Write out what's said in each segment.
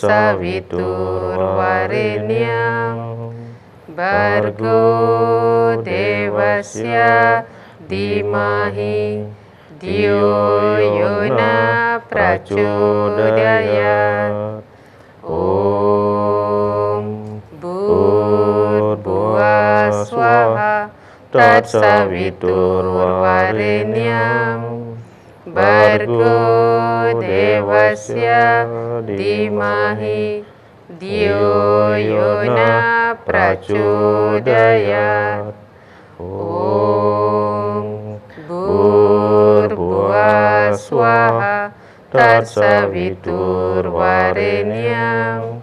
Tatsaviturvarenyam Bargo Devasya Dhimahi Dhyo Yona Prachodayat. Om Bhurvubhuva Swaha Tatsaviturvarenyam Bargo Devasya Dhimahi Dhyo Yona Prachodayat. Om Bhurvubhuva Swaha Tatsaviturvarenyam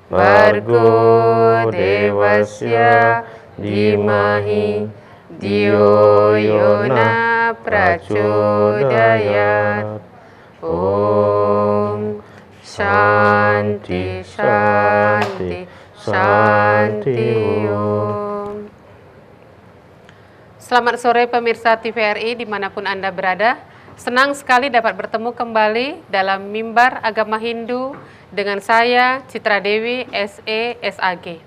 Bargo Devasya Dhimahi Dhyo Yona Prachodayat. Om Shanti Shanti Shanti Om. Selamat sore pemirsa TVRI dimanapun Anda berada. Senang sekali dapat bertemu kembali dalam Mimbar Agama Hindu dengan saya Citra Dewi SE SAG.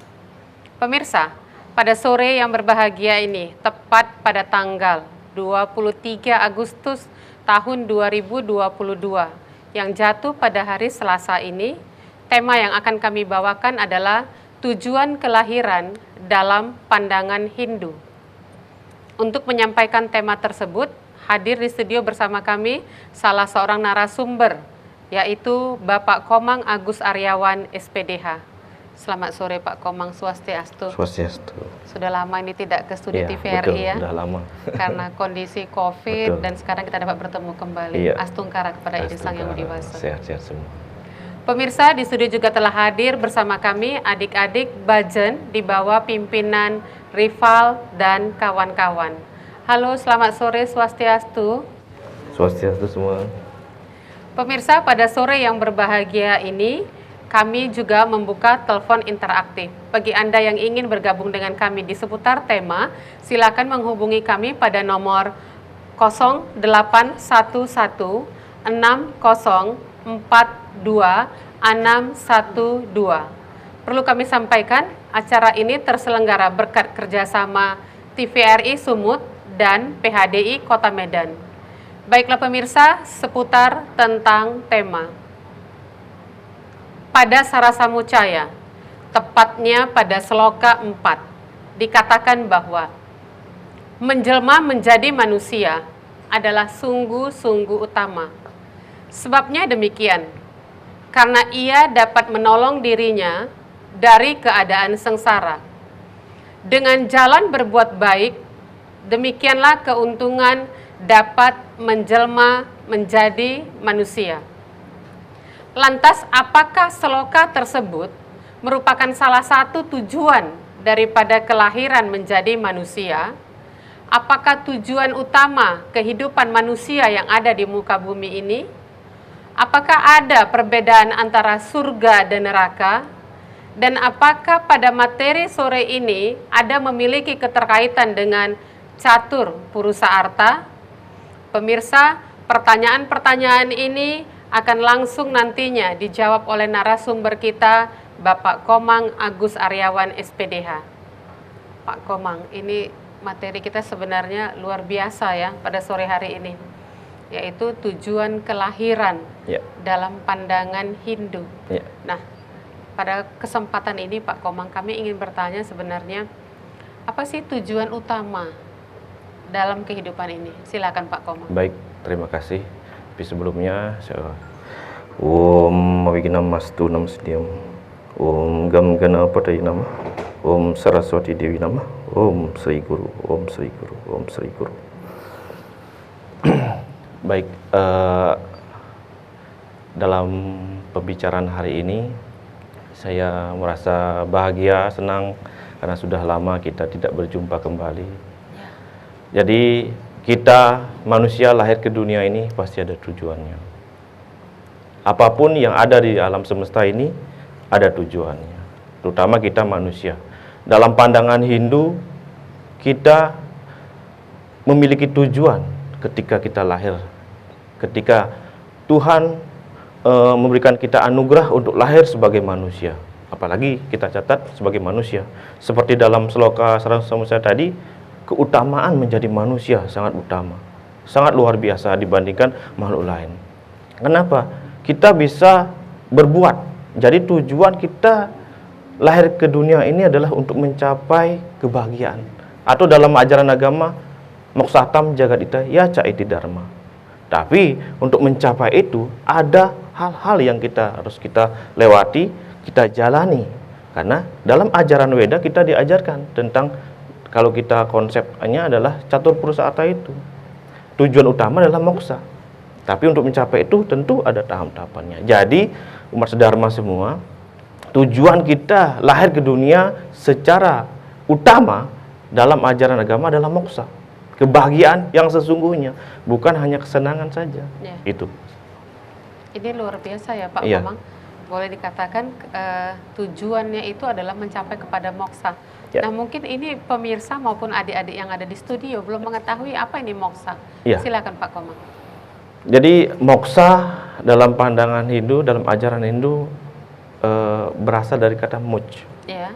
Pemirsa, pada sore yang berbahagia ini, tepat pada tanggal 23 Agustus tahun 2022 yang jatuh pada hari Selasa ini, tema yang akan kami bawakan adalah tujuan kelahiran dalam pandangan Hindu. Untuk menyampaikan tema tersebut, hadir di studio bersama kami salah seorang narasumber, yaitu Bapak Komang Agus Aryawan SPDH. Selamat sore Pak Komang, Swastiastu. Swastiastu. Sudah lama ini tidak ke studio Ya, TVRI betul, ya. Sudah lama. Karena kondisi COVID Betul. dan sekarang kita dapat bertemu kembali. Iya. Astungkara kepada Edi Sang Yang Widi Wasa. Sehat-sehat semua. Pemirsa, di studio juga telah hadir bersama kami adik-adik Bajen di bawah pimpinan Rival dan kawan-kawan. Halo, selamat sore Swastiastu. Swastiastu semua. Pemirsa, pada sore yang berbahagia ini, kami juga membuka telepon interaktif. Bagi Anda yang ingin bergabung dengan kami di seputar tema, silakan menghubungi kami pada nomor 0811 6042 612. Perlu kami sampaikan, acara ini terselenggara berkat kerjasama TVRI Sumut dan PHDI Kota Medan. Baiklah pemirsa, seputar tentang tema. Pada Sarasamucaya, tepatnya pada Sloka 4, dikatakan bahwa menjelma menjadi manusia adalah sungguh-sungguh utama. Sebabnya demikian, karena ia dapat menolong dirinya dari keadaan sengsara. Dengan jalan berbuat baik, demikianlah keuntungan dapat menjelma menjadi manusia. Lantas, apakah sloka tersebut merupakan salah satu tujuan daripada kelahiran menjadi manusia? Apakah tujuan utama kehidupan manusia yang ada di muka bumi ini? Apakah ada perbedaan antara surga dan neraka? Dan apakah pada materi sore ini ada memiliki keterkaitan dengan catur purusa arta? Pemirsa, pertanyaan-pertanyaan ini akan langsung nantinya dijawab oleh narasumber kita, Bapak Komang Agus Aryawan SPDH. Pak Komang, ini materi kita sebenarnya luar biasa ya pada sore hari ini, yaitu tujuan kelahiran dalam pandangan Hindu. Nah, pada kesempatan ini Pak Komang, kami ingin bertanya sebenarnya, apa sih tujuan utama dalam kehidupan ini? Silakan Pak Komang. Baik, terima kasih. Tapi sebelumnya, Om Mawigina Mastu Namastiam, Om Gam Gana Padai Nama, Om Saraswati Dewi Nama, Om Sri Guru, Om Sri Guru, Om Sri Guru. Baik, dalam pembicaraan hari ini, saya merasa bahagia, senang, karena sudah lama kita tidak berjumpa kembali. Jadi, kita manusia lahir ke dunia ini pasti ada tujuannya. Apapun yang ada di alam semesta ini ada tujuannya, terutama kita manusia. Dalam pandangan Hindu, kita memiliki tujuan ketika kita lahir. Ketika Tuhan memberikan kita anugerah untuk lahir sebagai manusia. Apalagi kita catat sebagai manusia. Seperti dalam Sloka 101 tadi, keutamaan menjadi manusia sangat utama. Sangat luar biasa dibandingkan makhluk lain. Kenapa? Kita bisa berbuat. Jadi tujuan kita lahir ke dunia ini adalah untuk mencapai kebahagiaan. Atau dalam ajaran agama, moksatam jagadita yaca iti dharma. Tapi untuk mencapai itu ada hal-hal yang harus kita lewati, kita jalani. Karena dalam ajaran Weda kita diajarkan tentang, kalau kita konsepnya adalah catur purusarta itu. Tujuan utama adalah moksa. Tapi untuk mencapai itu tentu ada tahap-tahapannya. Jadi umat sedharma semua, tujuan kita lahir ke dunia secara utama dalam ajaran agama adalah moksa. Kebahagiaan yang sesungguhnya, bukan hanya kesenangan saja. Ya. Itu. Ini luar biasa ya Pak Iya. Komang. Boleh dikatakan tujuannya itu adalah mencapai kepada moksa. Ya. Nah mungkin ini pemirsa maupun adik-adik yang ada di studio belum mengetahui apa ini moksa. Ya. Silakan Pak Komang. Jadi moksa dalam pandangan Hindu, dalam ajaran Hindu berasal dari kata muj, Ya.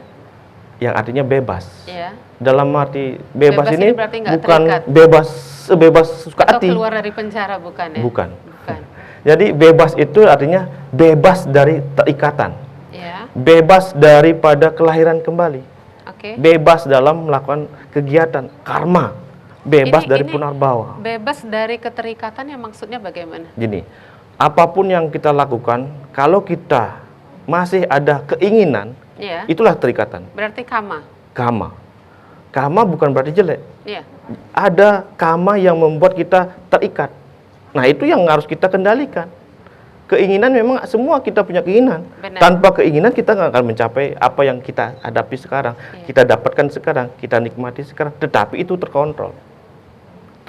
yang artinya bebas. Ya. Dalam arti bebas Bebas ini ini berarti nggak bukan terikat. bebas sebebas suka Atau hati. keluar dari penjara bukan ya? Bukan. Bukan. Jadi bebas itu artinya bebas dari terikatan, Ya. bebas daripada kelahiran kembali, Oke. bebas dalam melakukan kegiatan karma, bebas dari Ini punarbawa. bebas dari keterikatan yang maksudnya bagaimana? Gini, apapun yang kita lakukan, kalau kita masih ada keinginan, Ya. itulah terikatan. Berarti kama. Kama. Kama bukan berarti jelek. Ya. Ada kama yang membuat kita terikat. Nah, itu yang harus kita kendalikan. Keinginan memang semua kita punya keinginan. Benar. Tanpa keinginan kita nggak akan mencapai apa yang kita hadapi sekarang. Iya. Kita dapatkan sekarang, kita nikmati sekarang. Tetapi itu terkontrol.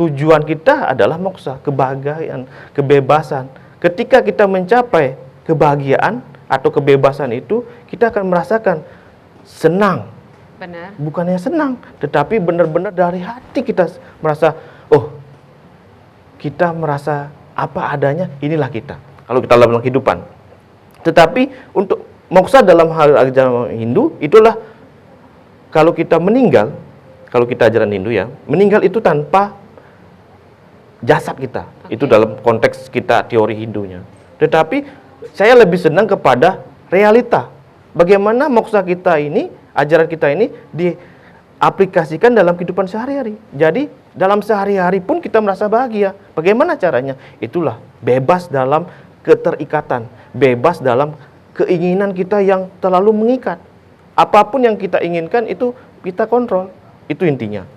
Tujuan kita adalah moksa, kebahagiaan, kebebasan. Ketika kita mencapai kebahagiaan atau kebebasan itu, kita akan merasakan senang. Benar. Bukannya senang, tetapi benar-benar dari hati kita merasa, oh, kita merasa apa adanya, inilah kita. Kalau kita dalam kehidupan. Tetapi untuk moksa dalam hal ajaran Hindu, itulah kalau kita meninggal, kalau kita ajaran Hindu ya, meninggal itu tanpa jasad kita. Oke. Itu dalam konteks kita teori Hindunya. Tetapi saya lebih senang kepada realita. Bagaimana moksa kita ini, ajaran kita ini diaplikasikan dalam kehidupan sehari-hari. Jadi dalam sehari-hari pun kita merasa bahagia. Bagaimana caranya? Itulah bebas dalam keterikatan, bebas dalam keinginan kita yang terlalu mengikat. Apapun yang kita inginkan itu kita kontrol. Itu intinya.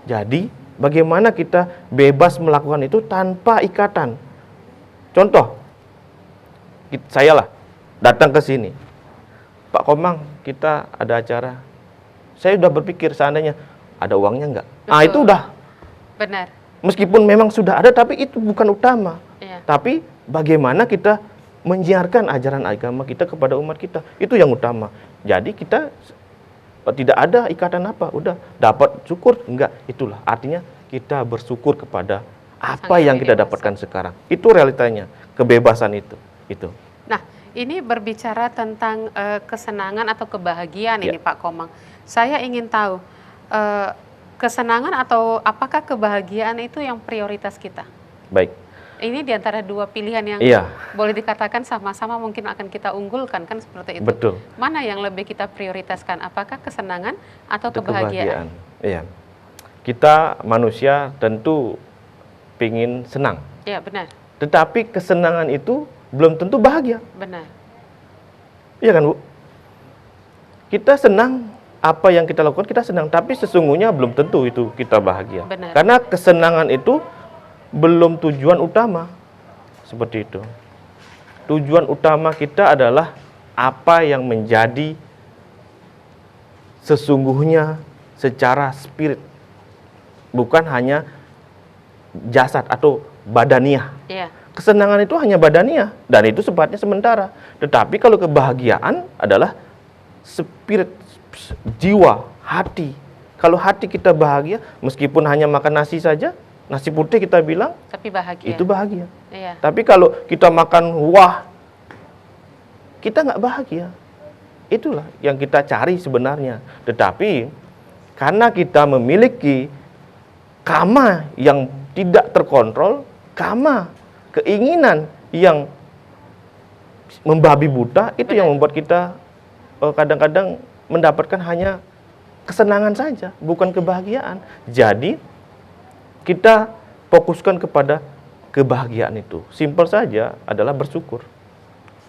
Jadi bagaimana kita bebas melakukan itu tanpa ikatan. Contoh, saya lah datang ke sini. Pak Komang, kita ada acara. Saya sudah berpikir seandainya ada uangnya enggak. Ah, Betul. itu udah. Benar. Meskipun memang sudah ada, tapi itu bukan utama. Iya. Tapi bagaimana kita menyiarkan ajaran agama kita kepada umat kita, itu yang utama. Jadi kita tidak ada ikatan apa, udah dapat syukur enggak, itulah artinya kita bersyukur kepada apa Sang yang Yang kita Edi dapatkan sekarang. Itu realitanya, kebebasan itu. Nah, ini berbicara tentang kesenangan atau kebahagiaan Ya. ini Pak Komang. Saya ingin tahu kesenangan atau apakah kebahagiaan itu yang prioritas kita? Baik. Ini diantara dua pilihan yang Iya. boleh dikatakan sama-sama mungkin akan kita unggulkan, kan seperti itu. Betul. Mana yang lebih kita prioritaskan? Apakah kesenangan atau Itu kebahagiaan? Iya. Kita manusia tentu pingin senang. Ya, benar. Tetapi kesenangan itu belum tentu bahagia. Benar. Iya kan, Bu? Kita senang, apa yang kita lakukan kita senang, tapi sesungguhnya belum tentu itu kita bahagia. Benar. Karena kesenangan itu belum tujuan utama. Seperti itu. Tujuan utama kita adalah apa yang menjadi sesungguhnya secara spirit. Bukan hanya jasad atau badaniah. Iya. Kesenangan itu hanya badaniah dan itu sifatnya sementara. Tetapi kalau kebahagiaan adalah spirit, jiwa, hati. Kalau hati kita bahagia, meskipun hanya makan nasi saja, nasi putih kita bilang Tapi bahagia. itu bahagia. Iya. Tapi kalau kita makan wah, kita nggak bahagia. Itulah yang kita cari sebenarnya. Tetapi karena kita memiliki kama yang tidak terkontrol, kama, keinginan yang membabi buta, itu yang membuat kita kadang-kadang mendapatkan hanya kesenangan saja, bukan kebahagiaan. Jadi kita fokuskan kepada kebahagiaan itu. Simpel saja adalah bersyukur.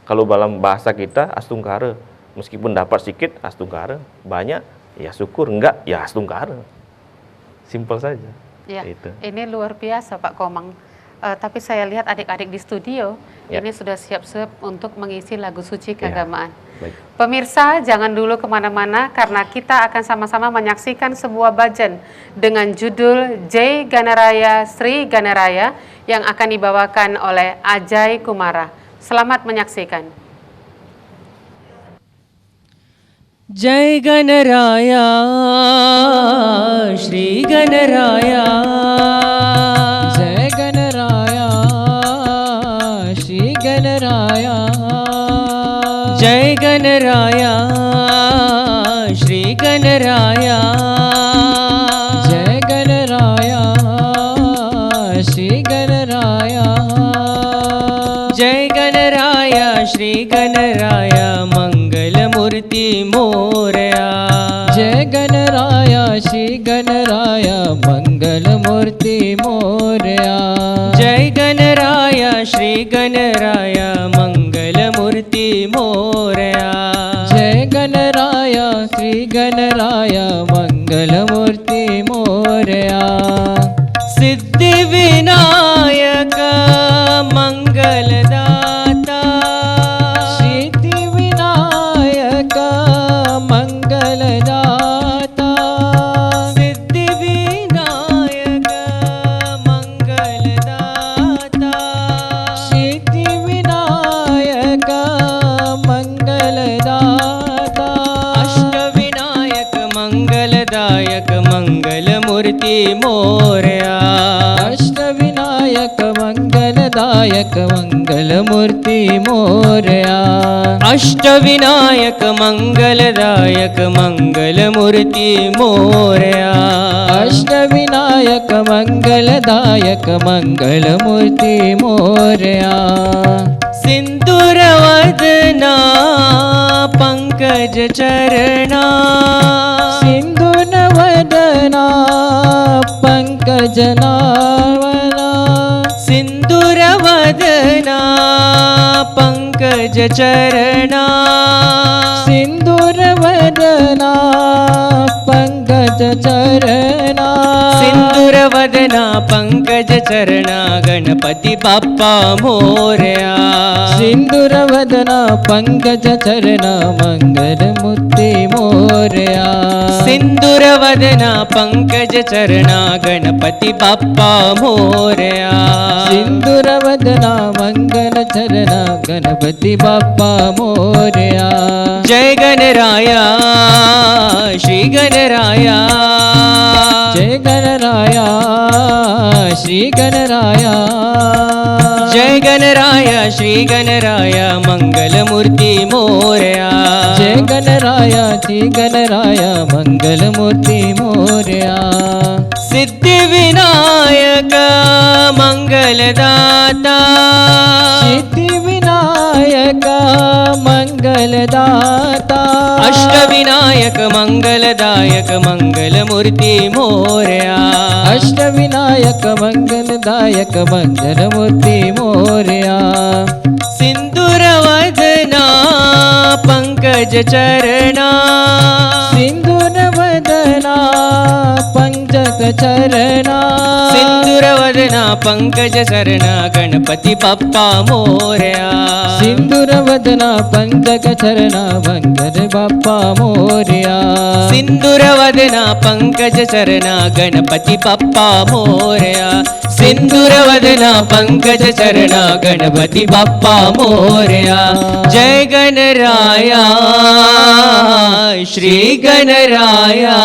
Kalau dalam bahasa kita astungkara, meskipun dapat sedikit astungkara, banyak ya syukur, enggak ya astungkara. Simpel saja. Ya, Itu. ini luar biasa Pak Komang. Tapi saya lihat adik-adik di studio Ya. ini sudah siap-siap untuk mengisi lagu suci Ya. keagamaan. Baik. Pemirsa, jangan dulu kemana-mana karena kita akan sama-sama menyaksikan sebuah bhajan dengan judul Jai Ganaraya Sri Ganaraya yang akan dibawakan oleh Ajay Kumara. Selamat menyaksikan. जय गणराया श्री गणराया जय गणराया श्री गणराया जय गणराया श्री गणराया जय गणराया श्री गणराया जय गणराया श्री गणराया मंगल मूर्ति मोरया जय गणराया श्री गणराया मंगल मूर्ति मोरया जय गणराया श्री गणराया मंगल मूर्ति मोरया जय गणराया श्री गणराया मंगल मूर्ति मोरया सिद्धि विनायक मंगलदाता सिद्धि विनायक मंगलदाता सिद्धि विनायक मंगलदाता सिद्धि विनायक मंगलदाता अष्टविनायक मंगलदायक मंगलमूर्ति मोरया अष्टविनायक मंगलदायक मंगलमूर्ति मोरया अष्टविनायक मंगलदायक मंगलमूर्ति मोरया अष्टविनायक मंगलदायक मंगलमूर्ति मोरया सिंदूरवदना पंकज चरणा सिंदूरवदना पंकज नावना सिंदूरवदना पंकज चरणा सिंदूरवदना पंकज चरणा सिंदूरवदना पंकज चरणा गणपति बाप्पा मोरया सिंदूरवदना पंकज चरणा मंगलमूर्ति मोरया सिंदूरवदना पंकज चरणा गणपति बाप्पा मोरया सिंदूरवदना मंगल चरणा गणपति बाप्पा मोरया जय गणराया श्री गणराया जय गणराया श्री गणराया जय गणराया श्री गणराया मंगलमूर्ति मोरया जय गणराया श्री गणराया मंगलमूर्ति मोरया सिद्धि विनायक मंगलदाता सिद्धि विनायक मंगलदाता अष्टविनायक मंगलदायक मंगलमूर्ति मोरया अष्टविनायक मंगलदायक मंगलमूर्ति मोरया सिंदूरवदना पंकज चरणा सिंदूरवदना पंकज चरणा सिंदूरवदना पंकज चरणा गणपति बाप्पा मोरया सिंदूरवदना पंकज चरणा मंगल बाप्पा मोरया सिंदूरवदना पंकज चरणा गणपति बाप्पा मोरया सिंदूरवदना पंकज चरणा गणपति बाप्पा मोरया जय गणराया श्री Ganaraya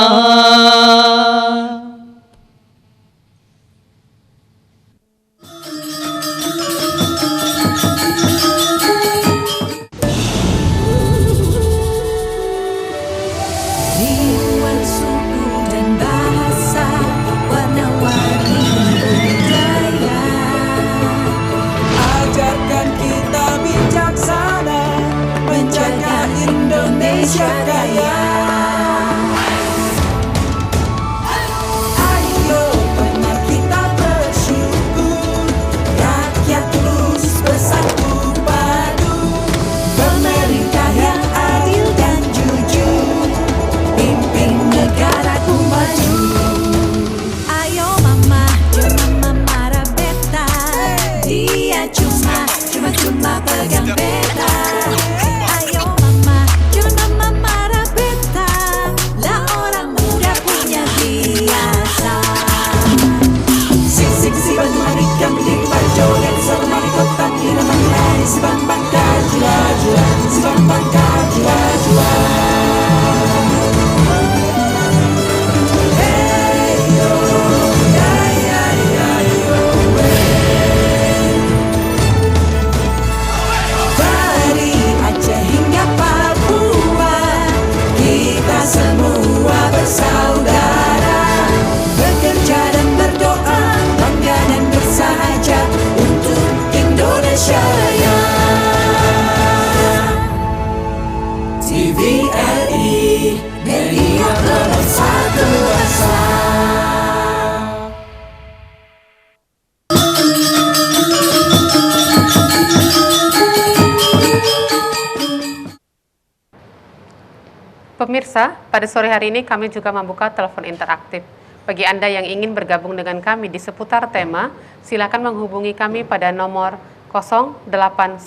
Pemirsa, pada sore hari ini kami juga membuka telepon interaktif. Bagi Anda yang ingin bergabung dengan kami di seputar tema, silakan menghubungi kami pada nomor 0811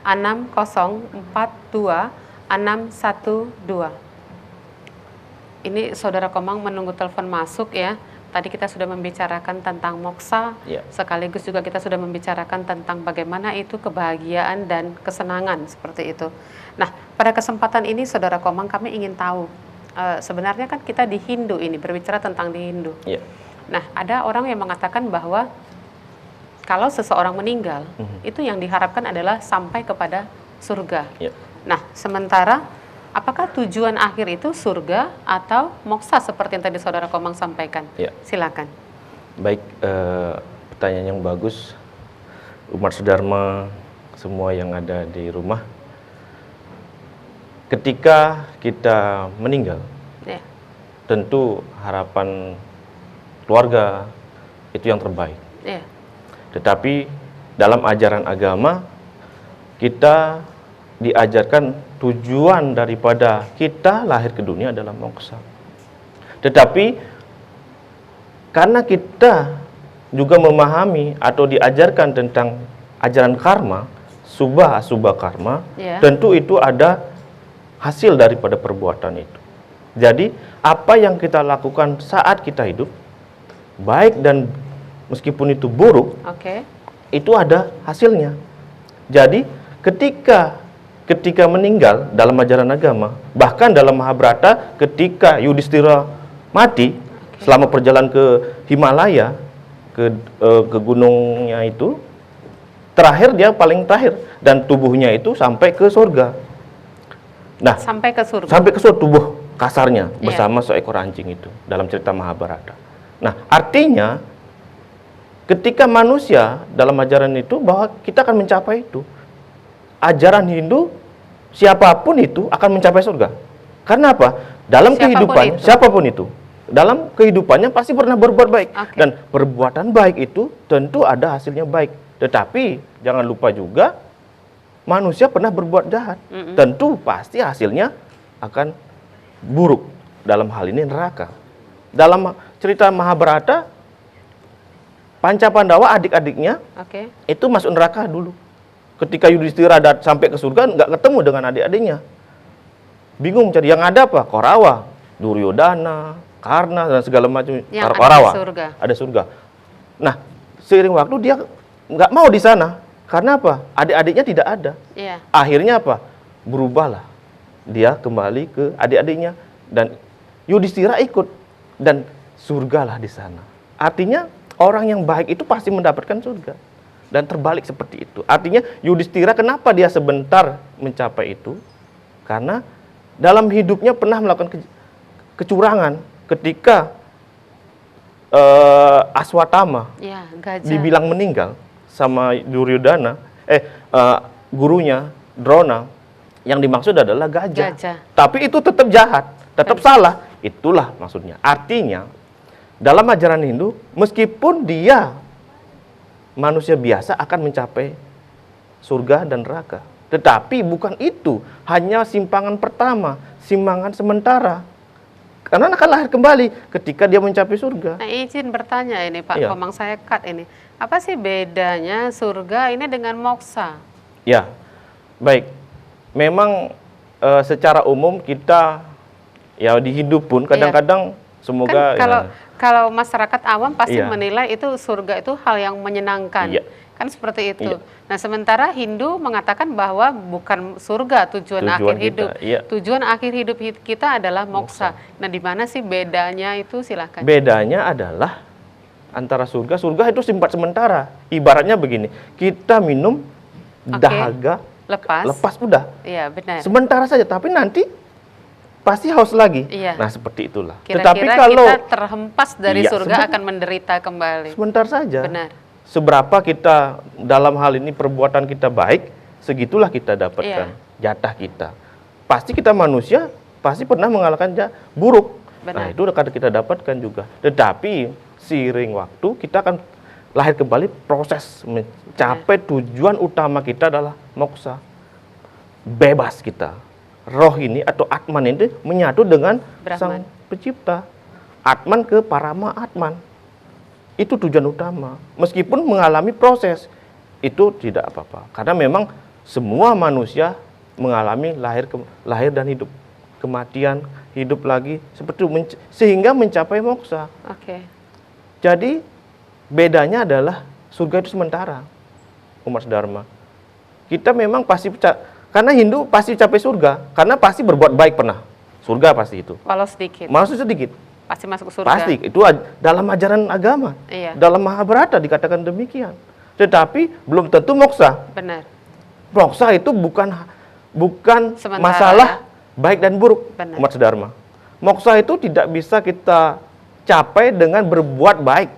6042 612. Ini Saudara Komang menunggu telepon masuk ya. Tadi kita sudah membicarakan tentang moksa, sekaligus juga kita sudah membicarakan tentang bagaimana itu kebahagiaan dan kesenangan seperti itu. Nah, pada kesempatan ini Saudara Komang kami ingin tahu, sebenarnya kan kita di Hindu ini, berbicara tentang di Hindu. Nah, ada orang yang mengatakan bahwa kalau seseorang meninggal, itu yang diharapkan adalah sampai kepada surga. Nah, sementara apakah tujuan akhir itu surga atau moksa seperti yang tadi Saudara Komang sampaikan? Silakan. Baik, pertanyaan yang bagus. Umat Sudharma, semua yang ada di rumah. Ketika kita meninggal, tentu harapan keluarga itu yang terbaik. Tetapi dalam ajaran agama, kita diajarkan tujuan daripada kita lahir ke dunia adalah moksa. Tetapi karena kita juga memahami atau diajarkan tentang ajaran karma, subha asubha karma, tentu itu ada hasil daripada perbuatan itu. Jadi apa yang kita lakukan saat kita hidup, baik dan meskipun itu buruk, itu ada hasilnya. Jadi ketika meninggal dalam ajaran agama, bahkan dalam Mahabharata ketika Yudhistira mati selama perjalanan ke Himalaya, ke gunungnya itu, terakhir dia paling terakhir dan tubuhnya itu sampai ke surga. Nah, sampai ke surga tubuh kasarnya bersama seekor anjing itu dalam cerita Mahabharata. Nah, artinya ketika manusia dalam ajaran itu bahwa kita akan mencapai itu. Ajaran Hindu, siapapun itu akan mencapai surga. Karena apa? Dalam kehidupan, siapapun itu, dalam kehidupannya pasti pernah berbuat baik. Dan perbuatan baik itu tentu ada hasilnya baik. Tetapi jangan lupa juga, manusia pernah berbuat jahat. Tentu pasti hasilnya akan buruk. Dalam hal ini neraka. Dalam cerita Mahabharata, Pancapandawa adik-adiknya itu masuk neraka dulu. Ketika Yudhistira sampai ke surga, nggak ketemu dengan adik-adiknya. Bingung cari, yang ada apa? Korawa, Duryodhana, Karna, dan segala macam. Korawa, ada surga. Nah, seiring waktu dia nggak mau di sana. Karena apa? Adik-adiknya tidak ada. Akhirnya apa? Berubahlah. Dia kembali ke adik-adiknya. Dan Yudhistira ikut. Dan surgalah di sana. Artinya, orang yang baik itu pasti mendapatkan surga. Dan terbalik seperti itu. Artinya Yudhistira kenapa dia sebentar mencapai itu? Karena dalam hidupnya pernah melakukan kecurangan. Ketika Aswatthama dibilang meninggal sama Duryodhana, gurunya Drona, yang dimaksud adalah gajah. Tapi itu tetap jahat, tetap salah. Itulah maksudnya. Artinya dalam ajaran Hindu, meskipun dia manusia biasa akan mencapai surga dan neraka. Tetapi bukan itu, hanya simpangan pertama, simpangan sementara. Karena akan lahir kembali ketika dia mencapai surga. Nah, izin bertanya ini Pak Komang, saya cut ini. Apa sih bedanya surga ini dengan moksa? Ya, baik. Memang secara umum kita ya di hidup pun kadang-kadang semoga kan kalau masyarakat awam pasti menilai itu surga itu hal yang menyenangkan. Kan seperti itu. Nah, sementara Hindu mengatakan bahwa bukan surga tujuan akhir hidup. Tujuan akhir hidup kita adalah moksa. Nah, di mana sih bedanya itu? Silakan. Bedanya adalah antara surga itu simpat sementara. Ibaratnya begini, kita minum dahaga, lepas udah. Iya, benar. Sementara saja, tapi nanti pasti haus lagi. Nah, seperti itulah. Tetapi kalau kita terhempas dari surga akan menderita kembali. Sebentar saja. Benar. Seberapa kita dalam hal ini perbuatan kita baik, segitulah kita dapatkan jatah kita. Pasti kita manusia, pasti pernah mengalahkan buruk. Nah, itu akan kita dapatkan juga. Tetapi seiring waktu kita akan lahir kembali, proses mencapai tujuan utama kita adalah moksa. Bebas kita. roh ini atau Atman ini menyatu dengan Brahman. Sang Pencipta. Atman ke Parama Atman. Itu tujuan utama. Meskipun mengalami proses, itu tidak apa-apa. Karena memang semua manusia mengalami lahir dan hidup. Kematian, hidup lagi, seperti itu, sehingga mencapai moksa. Oke. Jadi bedanya adalah surga itu sementara, umat Dharma. Kita memang pasti, karena Hindu pasti capai surga, karena pasti berbuat baik pernah. Surga pasti itu. Walau sedikit. Maksud sedikit. Pasti masuk surga. Pasti, itu dalam ajaran agama. Iya. Dalam Mahabharata dikatakan demikian. Tetapi belum tentu moksa. Benar. Moksa itu bukan Sementara, masalah baik dan buruk, Benar. umat Dharma. Moksa itu tidak bisa kita capai dengan berbuat baik.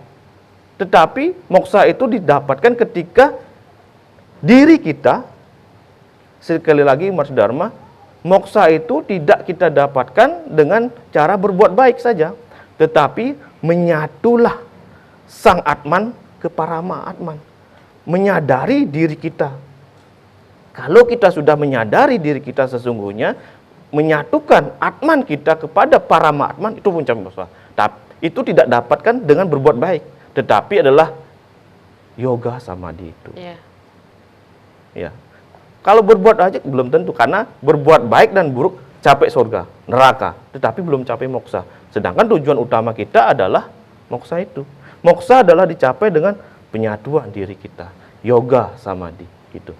Tetapi moksa itu didapatkan ketika diri kita, sekali lagi umat Dharma, moksa itu tidak kita dapatkan dengan cara berbuat baik saja, tetapi menyatulah Sang Atman ke Parama Atman. Menyadari diri kita. Kalau kita sudah menyadari diri kita sesungguhnya, menyatukan Atman kita kepada Parama Atman, itu puncak moksa. Tapi itu tidak dapatkan dengan berbuat baik, tetapi adalah yoga samadhi itu. Iya. Ya. Kalau berbuat aja belum tentu, karena berbuat baik dan buruk capai surga, neraka, tetapi belum capai moksa. Sedangkan tujuan utama kita adalah moksa itu. Moksa adalah dicapai dengan penyatuan diri kita, yoga samadhi gitu.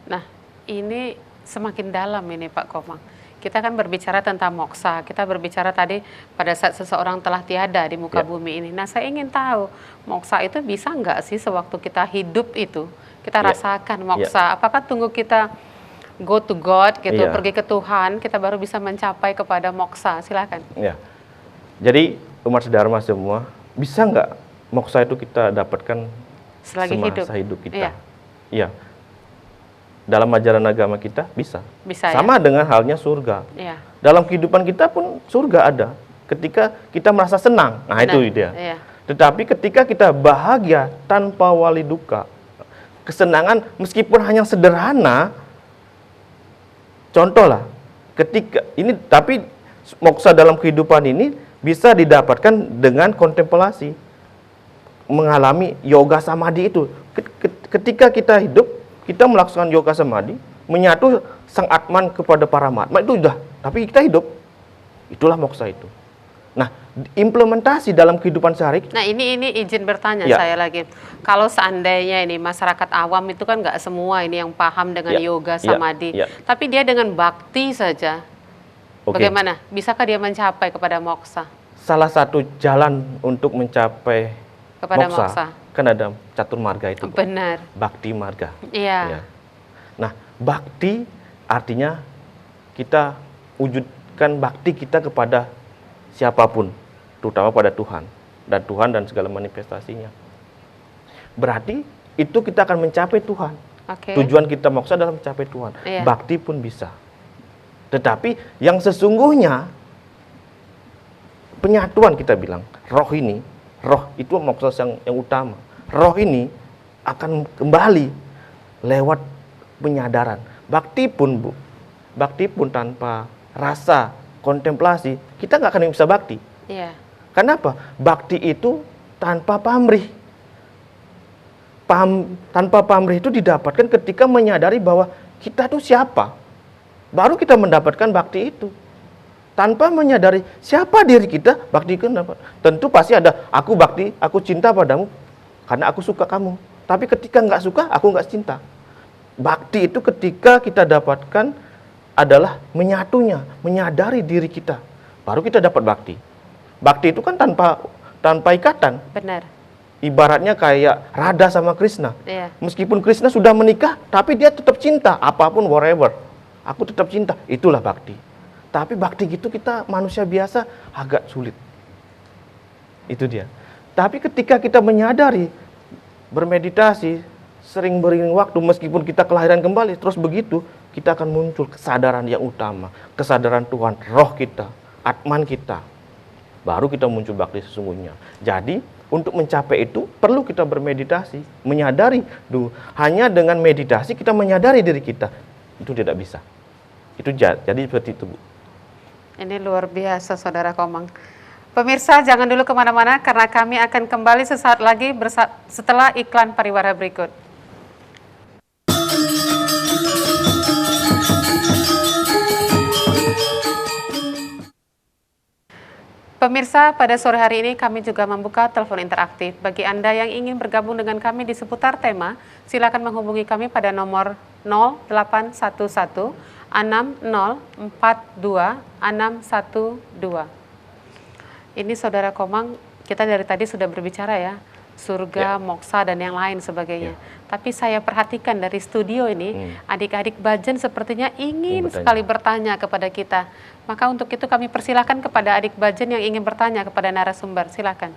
Nah, ini semakin dalam ini Pak Komang. Kita kan berbicara tentang moksa. Kita berbicara tadi pada saat seseorang telah tiada di muka Ya. bumi ini. Nah, saya ingin tahu, moksa itu bisa nggak sih sewaktu kita hidup itu, kita Ya. rasakan moksa? Apakah tunggu kita go to God gitu, Ya. pergi ke Tuhan, kita baru bisa mencapai kepada moksa? Silakan. Ya. Jadi umat Dharma semua, bisa nggak moksa itu kita dapatkan Selagi semasa hidup. hidup kita? Iya. Iya. Dalam ajaran agama kita bisa. Bisa Sama dengan halnya surga. ya? Iya. Dalam kehidupan kita pun surga ada. Ketika kita merasa senang, nah itu Benar. dia. Iya. Tetapi ketika kita bahagia tanpa wali duka, kesenangan meskipun hanya sederhana, contoh lah, ketika ini, tapi moksa dalam kehidupan ini bisa didapatkan dengan kontemplasi, mengalami yoga samadhi itu. Ketika kita hidup, kita melakukan yoga samadhi, menyatu Sang Atman kepada Paramatma, itu sudah, tapi kita hidup, itulah moksa itu. Nah, implementasi dalam kehidupan sehari. Nah, ini izin bertanya Ya. saya lagi. Kalau seandainya ini masyarakat awam itu kan nggak semua ini yang paham dengan Ya, yoga ya, samadhi, ya. tapi dia dengan bakti saja, Oke. bagaimana? Bisakah dia mencapai kepada moksa? Salah satu jalan untuk mencapai Kepada moksa. kan ada catur marga itu, Bu. Benar. Bakti marga. Iya. Ya. Nah, bakti artinya kita wujudkan bakti kita kepada siapapun, terutama pada Tuhan dan segala manifestasinya. Berarti itu kita akan mencapai Tuhan. Oke. Tujuan kita moksa adalah mencapai Tuhan. Iya. Bakti pun bisa. Tetapi yang sesungguhnya penyatuan kita bilang, roh ini, roh itu moksa yang utama. Roh ini akan kembali lewat penyadaran. Bakti pun, Bu, bakti pun tanpa rasa kontemplasi, kita nggak akan bisa bakti. Iya. Kenapa? Bakti itu tanpa pamrih. Tanpa pamrih itu didapatkan ketika menyadari bahwa kita tuh siapa. Baru kita mendapatkan bakti itu. Tanpa menyadari siapa diri kita, bakti itu dapat. Tentu pasti ada, aku bakti, aku cinta padamu karena aku suka kamu. Tapi ketika nggak suka, aku nggak cinta. Bakti itu ketika kita dapatkan adalah menyatunya, menyadari diri kita. Baru kita dapat bakti. Bakti itu kan tanpa ikatan. Benar. Ibaratnya kayak Radha sama Krishna. Iya. Meskipun Krishna sudah menikah, tapi dia tetap cinta, apapun whatever. Aku tetap cinta, itulah bakti. Tapi bakti gitu kita manusia biasa agak sulit. Itu dia. Tapi ketika kita menyadari, bermeditasi, sering beriring waktu, meskipun kita kelahiran kembali, terus begitu, kita akan muncul kesadaran yang utama. Kesadaran Tuhan, roh kita, Atman kita. Baru kita muncul bakti sesungguhnya. Jadi, untuk mencapai itu, perlu kita bermeditasi, menyadari. Hanya dengan meditasi kita menyadari diri kita. Itu tidak bisa. Itu jadi seperti itu, Bu. Ini luar biasa, Saudara Komang. Pemirsa, jangan dulu kemana-mana karena kami akan kembali sesaat lagi setelah iklan pariwara berikut. Pemirsa, pada sore hari ini kami juga membuka telepon interaktif. Bagi Anda yang ingin bergabung dengan kami di seputar tema, silakan menghubungi kami pada nomor 0811 6042 612. Ini Saudara Komang, kita dari tadi sudah berbicara ya, surga, moksa, dan yang lain sebagainya. Tapi saya perhatikan dari studio ini, adik-adik Bajen sepertinya ingin sekali bertanya kepada kita. Maka untuk itu kami persilakan kepada adik Bajen yang ingin bertanya kepada narasumber. Silakan.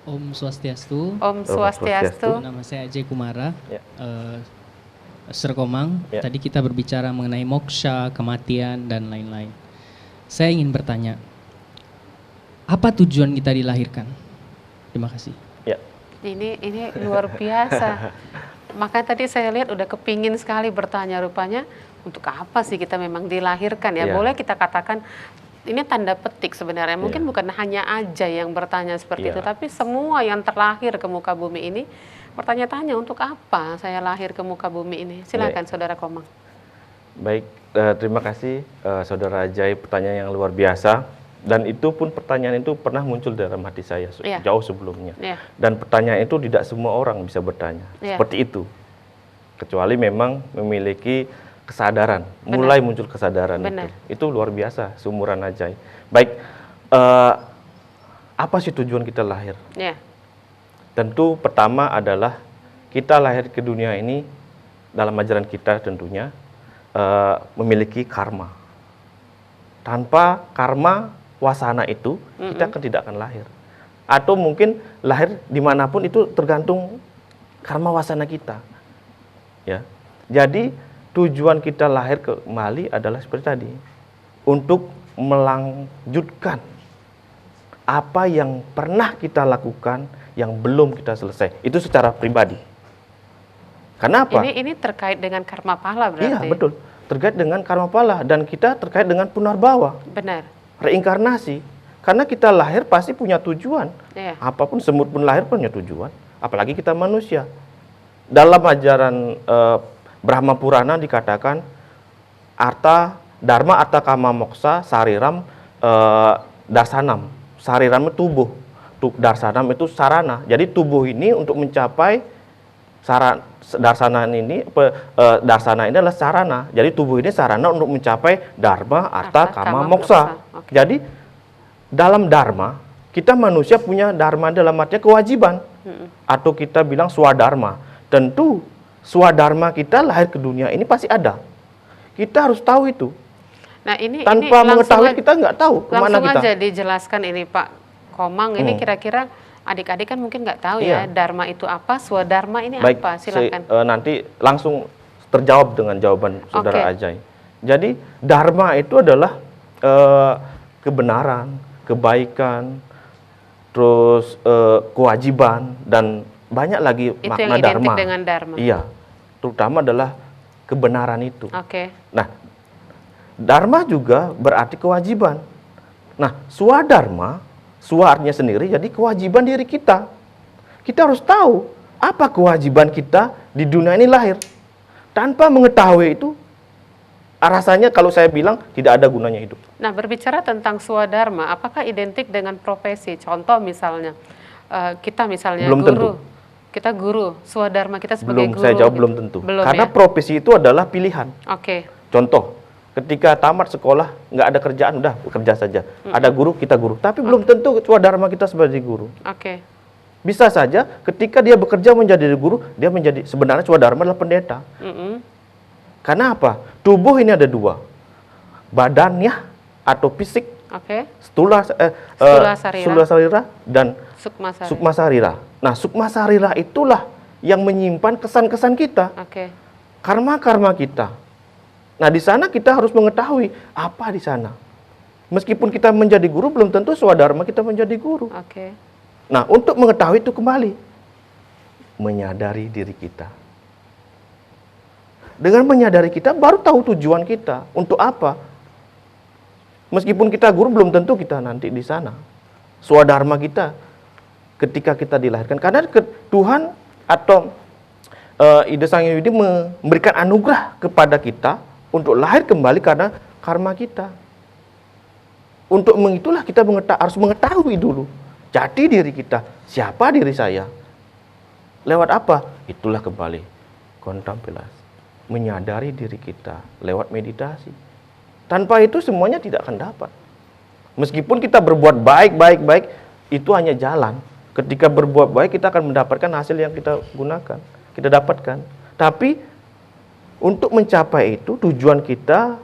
Om Swastiastu. Om Swastiastu. Nama saya Ajay Kumara. Ya. Serkomang. Ya. Tadi kita berbicara mengenai moksha, kematian, dan lain-lain. Saya ingin bertanya, apa tujuan kita dilahirkan? Terima kasih. Ya. Ini luar biasa. Maka tadi saya lihat udah kepingin sekali bertanya, rupanya untuk apa sih kita memang dilahirkan ya? Ya. Boleh kita katakan ini tanda petik sebenarnya. Mungkin bukan hanya aja yang bertanya seperti itu, tapi semua yang terlahir ke muka bumi ini bertanya-tanya untuk apa saya lahir ke muka bumi ini. Silakan Saudara Komang. Baik, terima kasih Saudara Ajay, pertanyaan yang luar biasa. Dan itu pun pertanyaan itu pernah muncul dalam hati saya jauh sebelumnya. Dan pertanyaan itu tidak semua orang bisa bertanya seperti itu, kecuali memang memiliki kesadaran, mulai muncul kesadaran itu luar biasa, seumuran Ajay. Baik, apa sih tujuan kita lahir? Tentu pertama adalah kita lahir ke dunia ini dalam ajaran kita tentunya memiliki karma. Tanpa karma wasana itu kita tidak akan lahir. Atau mungkin lahir dimanapun itu tergantung karma wasana kita. Ya, jadi tujuan kita lahir kembali adalah seperti tadi, untuk melanjutkan apa yang pernah kita lakukan yang belum kita selesai. Itu secara pribadi. Kenapa? Ini terkait dengan karma pala berarti? Iya, betul. Terkait dengan karma pala, dan kita terkait dengan punarbawa. Benar. Reinkarnasi. Karena kita lahir pasti punya tujuan. Apapun, semut pun lahir punya tujuan. Apalagi kita manusia. Dalam ajaran Brahma Purana dikatakan arta dharma arta kama moksa sariram darsanam. Sariram itu tubuh, darsanam itu sarana. Jadi tubuh ini untuk mencapai darsana ini adalah sarana. Jadi tubuh ini sarana untuk mencapai dharma arta kama moksa. Jadi dalam dharma kita manusia punya dharma dalam artinya kewajiban, atau kita bilang swadharma. Tentu swadharma kita lahir ke dunia ini pasti ada. Kita harus tahu itu. Nah, ini tanpa mengetahui kita nggak tahu kemana kita. Langsung aja dijelaskan ini Pak Komang. Ini kira-kira adik-adik kan mungkin nggak tahu ya dharma itu apa, swadharma ini apa. Silakan. Nanti langsung terjawab dengan jawaban Saudara Ajay. Jadi dharma itu adalah kebenaran, kebaikan, terus kewajiban, dan banyak lagi itu makna yang identik dharma. Dengan dharma. Iya, terutama adalah kebenaran itu. Nah, dharma juga berarti kewajiban. Nah, swadharma, artinya sendiri jadi kewajiban diri kita. Kita harus tahu apa kewajiban kita di dunia ini lahir. Tanpa mengetahui itu, rasanya kalau saya bilang tidak ada gunanya hidup. Nah, berbicara tentang swadharma, apakah identik dengan profesi? Contoh misalnya, kita misalnya belum guru. Tentu. Kita guru, swadharma kita sebagai guru. Saya jawab belum tentu. Karena profesi itu adalah pilihan. Contoh, ketika tamat sekolah, nggak ada kerjaan, udah bekerja saja. Ada guru, kita guru. Tapi belum tentu swadharma kita sebagai guru. Bisa saja ketika dia bekerja menjadi guru, dia menjadi, sebenarnya swadharma adalah pendeta. Karena apa? Tubuh ini ada dua. Badannya atau fisik, stula sarira dan sukma sarira. Nah, sukma sarira itulah yang menyimpan kesan-kesan kita. Karma-karma kita. Nah, di sana kita harus mengetahui apa di sana. Meskipun kita menjadi guru, belum tentu swadharma kita menjadi guru. Nah, untuk mengetahui itu kembali menyadari diri kita. Dengan menyadari kita baru tahu tujuan kita. Untuk apa? Meskipun kita guru belum tentu kita nanti di sana. Swadharma kita ketika kita dilahirkan. Karena Tuhan atau Ida Sang Hyang Widi memberikan anugerah kepada kita untuk lahir kembali karena karma kita. Untuk itulah kita harus mengetahui dulu jati diri kita. Siapa diri saya? Lewat apa? Itulah kembali kontemplasi. Menyadari diri kita lewat meditasi. Tanpa itu semuanya tidak akan dapat. Meskipun kita berbuat baik, itu hanya jalan. Ketika berbuat baik kita akan mendapatkan hasil yang kita gunakan, kita dapatkan. Tapi untuk mencapai itu tujuan kita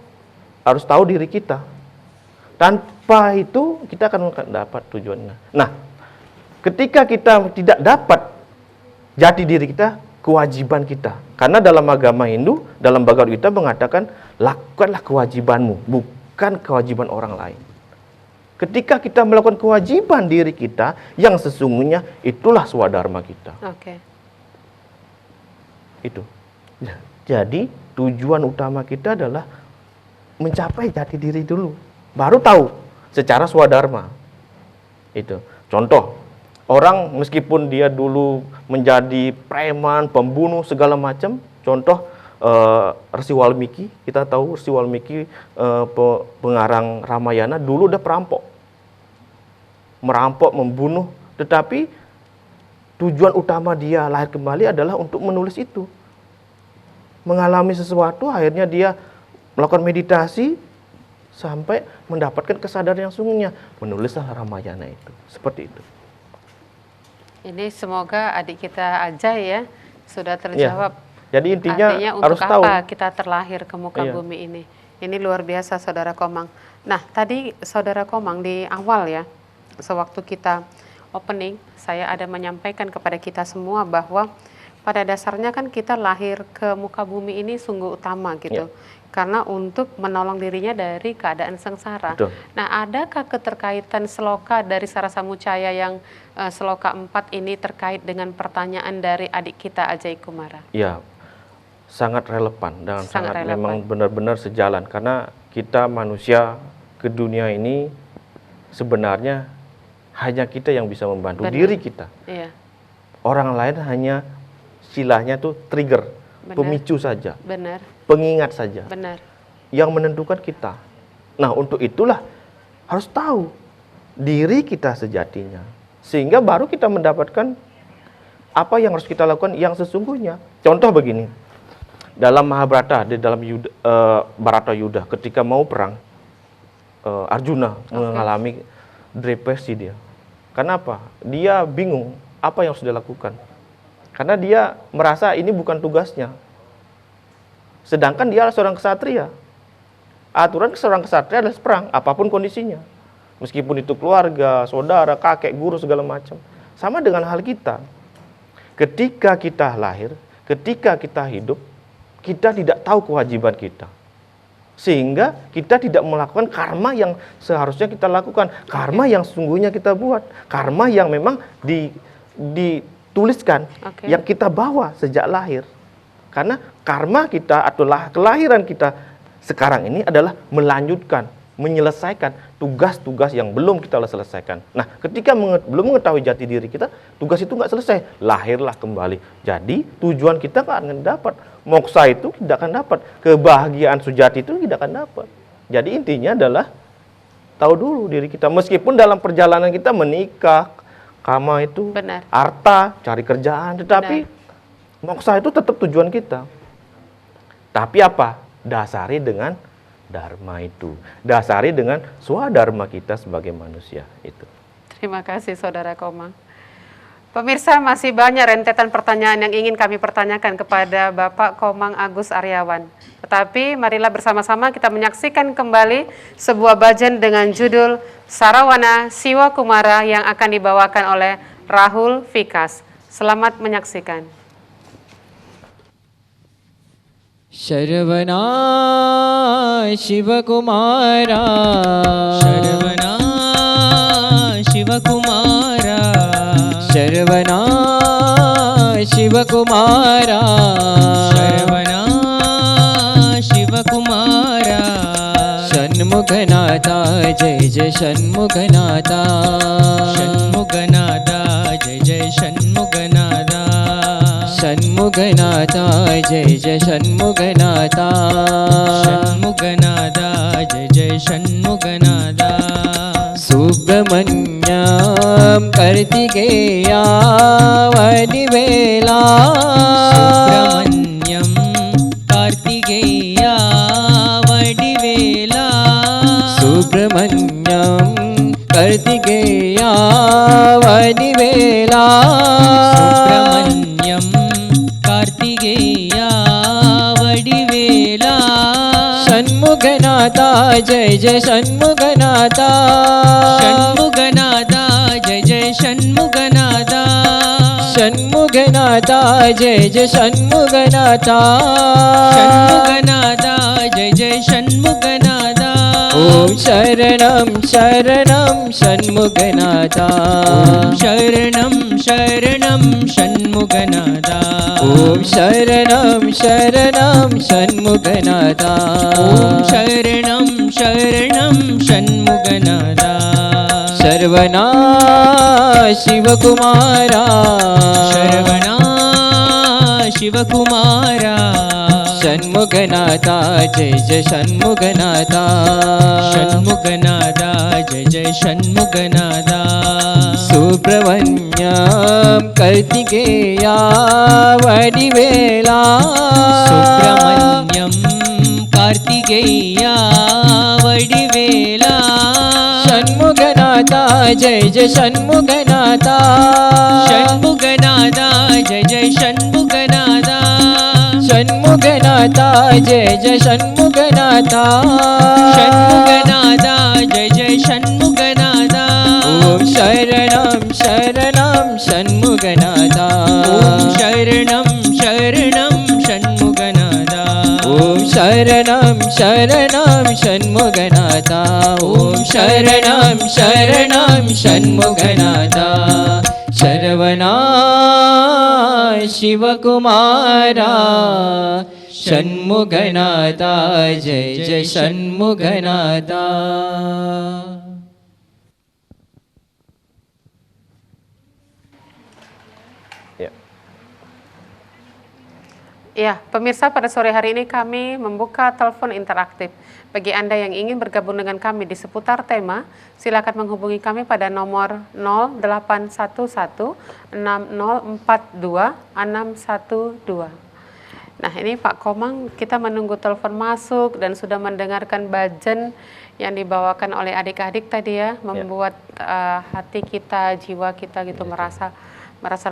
harus tahu diri kita. Tanpa itu kita akan dapat tujuannya. Nah, ketika kita tidak dapat jati diri kita, kewajiban kita. Karena dalam agama Hindu, dalam Bhagavad Gita mengatakan, lakukanlah kewajibanmu, bukan kewajiban orang lain. Ketika kita melakukan kewajiban diri kita, yang sesungguhnya itulah swadharma kita. Oke. Itu. Jadi, tujuan utama kita adalah mencapai jati diri dulu. Baru tahu secara swadharma. Itu. Contoh, orang meskipun dia dulu menjadi preman, pembunuh, segala macam. Contoh, Rsi Walmiki. Kita tahu Rsi Walmiki pengarang Ramayana dulu udah perampok. Merampok, membunuh. Tetapi tujuan utama dia lahir kembali adalah untuk menulis itu. Mengalami sesuatu, akhirnya dia melakukan meditasi sampai mendapatkan kesadaran yang sungguhnya. Menulislah Ramayana itu. Seperti itu. Ini semoga adik kita aja ya sudah terjawab. Ya. Jadi intinya artinya harus untuk tahu. apa kita terlahir ke muka bumi ini. Ini luar biasa Saudara Komang. Nah tadi Saudara Komang di awal ya, sewaktu kita opening, saya ada menyampaikan kepada kita semua bahwa pada dasarnya kan kita lahir ke muka bumi ini sungguh utama gitu. Karena untuk menolong dirinya dari keadaan sengsara. Betul. Nah, adakah keterkaitan seloka dari Sarasamucaya yang seloka 4 ini terkait dengan pertanyaan dari adik kita Ajay Kumara? Ya, sangat relevan dan sangat relevan. memang benar-benar sejalan. Karena kita manusia ke dunia ini sebenarnya hanya kita yang bisa membantu diri kita. Iya. Orang lain hanya istilahnya tuh trigger, pemicu saja. Benar. Pengingat saja. Benar. Yang menentukan kita. Nah, untuk itulah harus tahu diri kita sejatinya. Sehingga baru kita mendapatkan apa yang harus kita lakukan yang sesungguhnya. Contoh begini. Dalam Mahabharata, di dalam Bharata Yuddha, ketika mau perang, Arjuna mengalami depresi dia. Kenapa? Dia bingung apa yang harus dia lakukan. Karena dia merasa ini bukan tugasnya. Sedangkan dia adalah seorang ksatria. Aturan seorang ksatria adalah perang, apapun kondisinya. Meskipun itu keluarga, saudara, kakek, guru, segala macam. Sama dengan hal kita. Ketika kita lahir, ketika kita hidup, kita tidak tahu kewajiban kita. Sehingga kita tidak melakukan karma yang seharusnya kita lakukan. Karma yang sesungguhnya kita buat. Karma yang memang dituliskan, yang kita bawa sejak lahir. Karena karma kita atau kelahiran kita sekarang ini adalah melanjutkan, menyelesaikan tugas-tugas yang belum kita selesaikan. Nah, ketika belum mengetahui jati diri kita, tugas itu nggak selesai, lahirlah kembali. Jadi tujuan kita nggak akan dapat, moksa itu tidak akan dapat, kebahagiaan sujati itu tidak akan dapat. Jadi intinya adalah tahu dulu diri kita. Meskipun dalam perjalanan kita menikah, kama itu, harta, cari kerjaan, tetapi moksa itu tetap tujuan kita. Tapi apa? Dasari dengan dharma itu. Dasari dengan swadharma kita sebagai manusia itu. Terima kasih Saudara Komang. Pemirsa, masih banyak rentetan pertanyaan yang ingin kami pertanyakan kepada Bapak Komang Agus Aryawan. Tetapi marilah bersama-sama kita menyaksikan kembali sebuah bhajan dengan judul Sarawana Siwa Kumara yang akan dibawakan oleh Rahul Vikas. Selamat menyaksikan. शरवणा शिवकुमारा शरवणा शिवकुमारा शरवणा शिवकुमारा शरवणा षण्मुखनाथा जय जय षण्मुखनाथा षण्मुखनाथा जय जय षण्मुखनाथा षण्मुखनाथा जय जय षण्मुखनाथा षण्मुखनाथा जय जय षण्मुखनाथा सुब्रह्मण्यं कार्तिकेया वडिवेला सुब्रह्मण्यं कार्तिकेया वडिवेला सुब्रह्मण्यं कार्तिकेया वडिवेला सुब्रह्मण्यं कार्तिकेया वडिवेला षण्मुखनाथा जय जय षण्मुखनाथा षण्मुखनाथा जय जय षण्मुखनाथा षण्मुखनाथा जय जय षण्मुखनाथा षण्मुखनाथा जय जय षण्मुखनाथा ॐ शरणं शरणं षण्मुखनाथा ॐ शरणं शरणं षण्मुखनाथा ॐ शरणं शरणं षण्मुखनाथा ॐ शरणं शरणं षण्मुखनाथा शर्वणा शिवकुमारा शर्वणा शिवकुमारा षण्मुखनाथा जय जय षण्मुखनाथा षण्मुखनाथा जय जय षण्मुखनाथा सुब्रह्मण्यं कार्तिकेया वडिवेला सुब्रह्मण्यं कार्तिकेया वडिवेला षण्मुखनाथा जय जय षण्मुखनाथा षण्मुखनाथा जय जय षण्मुखनाथा षण्मुखनाथा जय जय षण्मुखनाथा षण्मुखनाथा जय जय षण्मुखनाथा ॐ शरणं शरणं षण्मुखनाथा ॐ शरणं शरणं षण्मुखनाथा ॐ शरणं शरणं षण्मुखनाथा ॐ शरणं शरणं षण्मुखनाथा शरवणा शिवकुमारा षण्मुखनाथा जय जय षण्मुखनाथा Ya, pemirsa, pada sore hari ini kami membuka telepon interaktif. Bagi Anda yang ingin bergabung dengan kami di seputar tema, silakan menghubungi kami pada nomor 0811 6042 612. Nah, ini Pak Komang, kita menunggu telepon masuk dan sudah mendengarkan bhajan yang dibawakan oleh adik-adik tadi ya, membuat hati kita, jiwa kita gitu merasa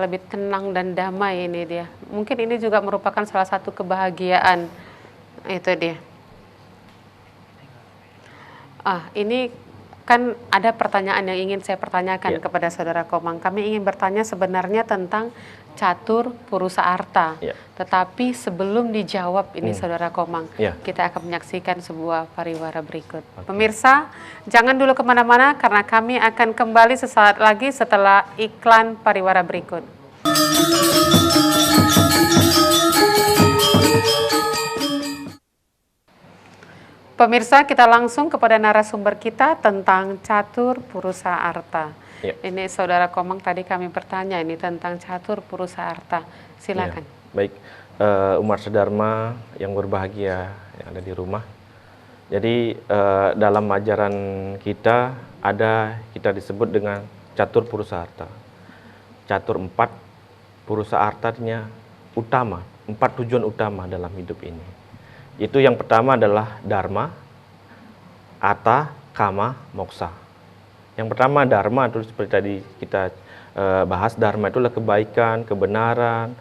lebih tenang dan damai. Ini dia. Mungkin ini juga merupakan salah satu kebahagiaan. Itu dia. Ini kan ada pertanyaan yang ingin saya pertanyakan kepada Saudara Komang. Kami ingin bertanya sebenarnya tentang catur purusa arta. Tetapi sebelum dijawab ini Saudara Komang, kita akan menyaksikan sebuah pariwara berikut. Pemirsa, jangan dulu kemana-mana karena kami akan kembali sesaat lagi setelah iklan pariwara berikut. Pemirsa, kita langsung kepada narasumber kita tentang catur purusa arta. Ini Saudara Komang tadi kami bertanya ini tentang catur purusa arta. Silakan. Baik, Umar Sedharma yang berbahagia yang ada di rumah. Jadi dalam ajaran kita kita disebut dengan catur purusa arta. Catur 4, purusa artanya utama, 4 tujuan utama dalam hidup ini. Itu yang pertama adalah dharma, arta, kama, moksa. Yang pertama dharma itu seperti tadi kita bahas, dharma itulah kebaikan, kebenaran,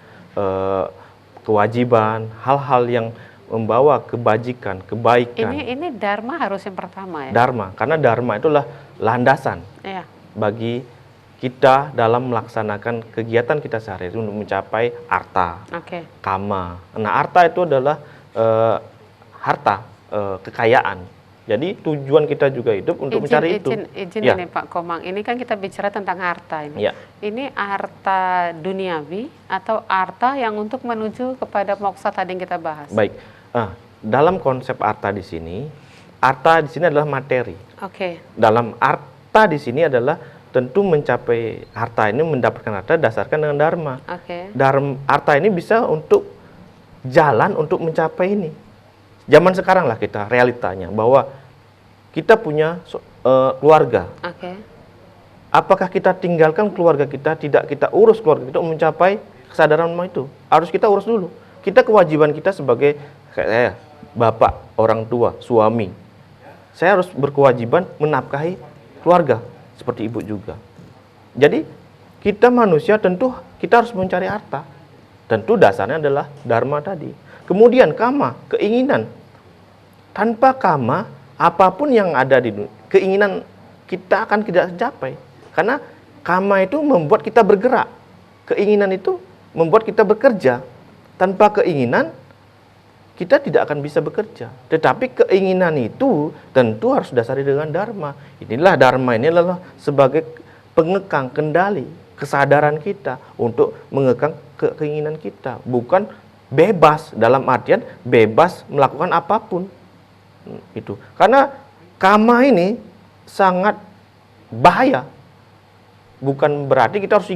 kewajiban, hal-hal yang membawa kebajikan, kebaikan. Ini dharma harus yang pertama ya? Dharma, karena dharma itulah landasan bagi kita dalam melaksanakan kegiatan kita sehari-hari untuk mencapai arta, kama. Nah, arta itu adalah harta, kekayaan. Jadi tujuan kita juga hidup untuk mencari itu. Izin ini Pak Komang, ini kan kita bicara tentang harta ini. Ini harta duniawi atau harta yang untuk menuju kepada moksa tadi yang kita bahas? Baik, dalam konsep harta di sini arta di sini adalah materi. Oke. Dalam arta di sini adalah tentu mencapai harta ini, mendapatkan harta dasarkan dengan dharma. Oke. Harta ini bisa untuk jalan untuk mencapai ini. Zaman sekarang lah kita realitanya bahwa kita punya keluarga. Oke. Apakah kita tinggalkan keluarga kita, tidak kita urus keluarga kita untuk mencapai kesadaran itu? Harus kita urus dulu. Kita kewajiban kita sebagai saya, bapak, orang tua, suami. Saya harus berkewajiban menafkahi keluarga, seperti ibu juga. Jadi kita manusia tentu kita harus mencari harta. Tentu dasarnya adalah dharma tadi. Kemudian kama, keinginan. Tanpa kama, apapun yang ada di dunia, keinginan kita akan tidak tercapai. Karena kama itu membuat kita bergerak. Keinginan itu membuat kita bekerja. Tanpa keinginan, kita tidak akan bisa bekerja. Tetapi keinginan itu tentu harus dasari dengan dharma. Inilah dharma, ini adalah sebagai pengekang, kendali, kesadaran kita untuk mengekang keinginan kita. Bukan bebas, dalam artian bebas melakukan apapun. Itu. Karena kama ini sangat bahaya. Bukan berarti kita harus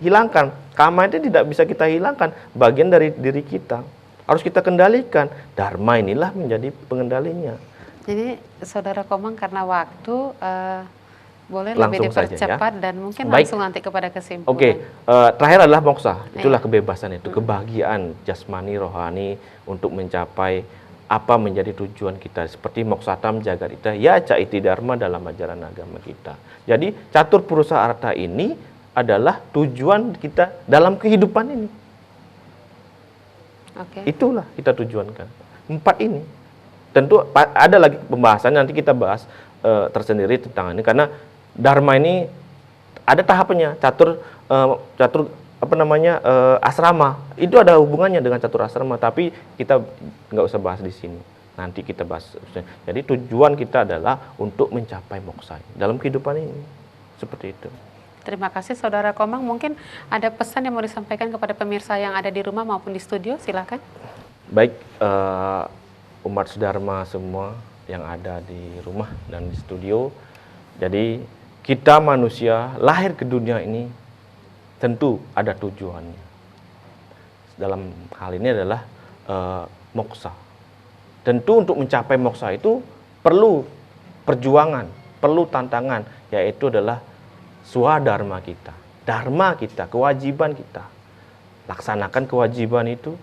hilangkan. Kama itu tidak bisa kita hilangkan, bagian dari diri kita. Harus kita kendalikan. Dharma inilah menjadi pengendalinya. Jadi Saudara Komang karena waktu boleh Langsung lebih saja, dipercepat dan mungkin Baik. langsung nanti kepada kesimpulan. Oke, terakhir adalah moksa. Itulah Iya. kebebasan itu, kebahagiaan jasmani, rohani untuk mencapai apa menjadi tujuan kita. Seperti moksatam jagadita, ya caiti dharma dalam ajaran agama kita. Jadi catur purusa artha ini adalah tujuan kita dalam kehidupan ini. Oke. Itulah kita tujuankan. 4 ini. Tentu ada lagi pembahasan, nanti kita bahas tersendiri tentang ini. Karena dharma ini ada tahapannya. Catur asrama. Itu ada hubungannya dengan catur asrama. Tapi kita nggak usah bahas di sini. Nanti kita bahas. Jadi tujuan kita adalah untuk mencapai moksa dalam kehidupan ini. Seperti itu. Terima kasih Saudara Komang. Mungkin ada pesan yang mau disampaikan kepada pemirsa yang ada di rumah maupun di studio, silakan. Baik, umat Dharma semua yang ada di rumah dan di studio. Jadi kita manusia lahir ke dunia ini tentu ada tujuannya. Dalam hal ini adalah moksa. Tentu untuk mencapai moksa itu perlu perjuangan, perlu tantangan, yaitu adalah swadharma kita, dharma kita, kewajiban kita. Laksanakan kewajiban itu,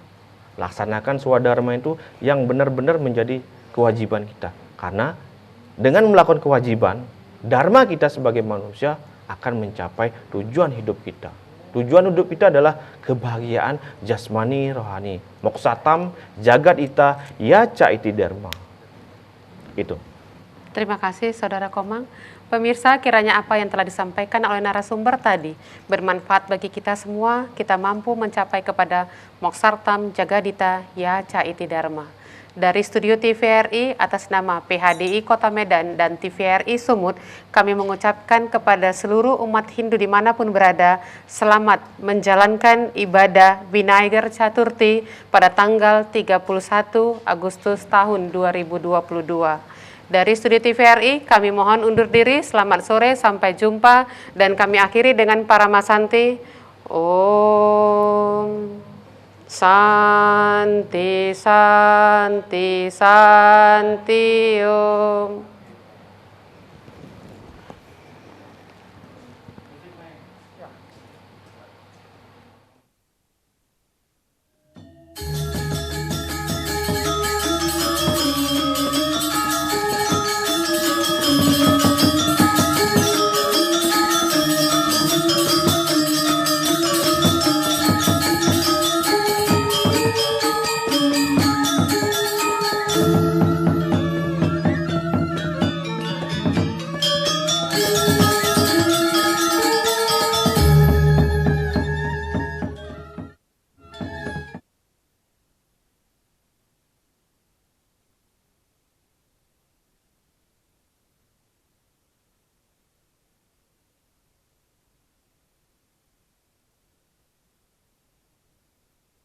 laksanakan swadharma itu yang benar-benar menjadi kewajiban kita. Karena dengan melakukan kewajiban, dharma kita sebagai manusia akan mencapai tujuan hidup kita. Tujuan hidup kita adalah kebahagiaan jasmani rohani. Moksatam jagat ita ya caiti dharma. Itu. Terima kasih Saudara Komang. Pemirsa, kiranya apa yang telah disampaikan oleh narasumber tadi bermanfaat bagi kita semua, kita mampu mencapai kepada Moksartam Jagadita Ya Caiti Dharma. Dari Studio TVRI atas nama PHDI Kota Medan dan TVRI Sumut, kami mengucapkan kepada seluruh umat Hindu dimanapun berada, selamat menjalankan ibadah Vinayagar Chaturthi pada tanggal 31 Agustus tahun 2022. Dari Studio TVRI, kami mohon undur diri. Selamat sore, sampai jumpa. Dan kami akhiri dengan Paramasanti. Om Santi Santi Santi Om.